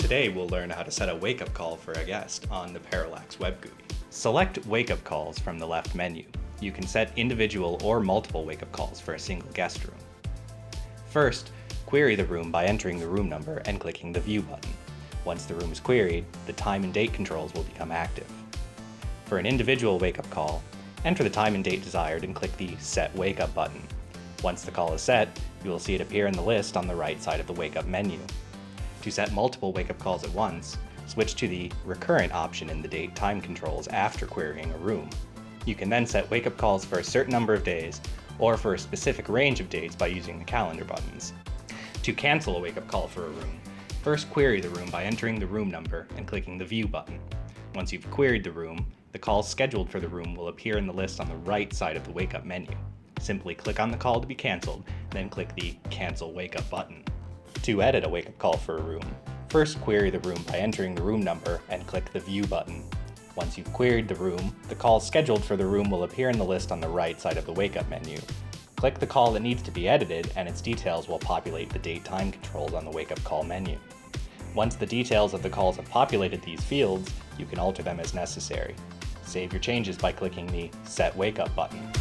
Today we'll learn how to set a wake-up call for a guest on the Parallax web GUI. Select wake-up calls from the left menu. You can set individual or multiple wake-up calls for a single guest room. First, query the room by entering the room number and clicking the View button. Once the room is queried, the time and date controls will become active. For an individual wake-up call, enter the time and date desired and click the Set Wake Up button. Once the call is set, you will see it appear in the list on the right side of the Wake Up menu. To set multiple wake-up calls at once, switch to the Recurrent option in the date time controls after querying a room. You can then set wake-up calls for a certain number of days or for a specific range of dates by using the calendar buttons. To cancel a wake-up call for a room, first query the room by entering the room number and clicking the View button. Once you've queried the room, the call scheduled for the room will appear in the list on the right side of the Wake Up menu. Simply click on the call to be canceled, then click the Cancel Wake Up button. To edit a wake-up call for a room, first query the room by entering the room number and click the View button. Once you've queried the room, the call scheduled for the room will appear in the list on the right side of the Wake Up menu. Click the call that needs to be edited and its details will populate the date time controls on the Wake Up Call menu. Once the details of the calls have populated these fields, you can alter them as necessary. Save your changes by clicking the Set Wake Up button.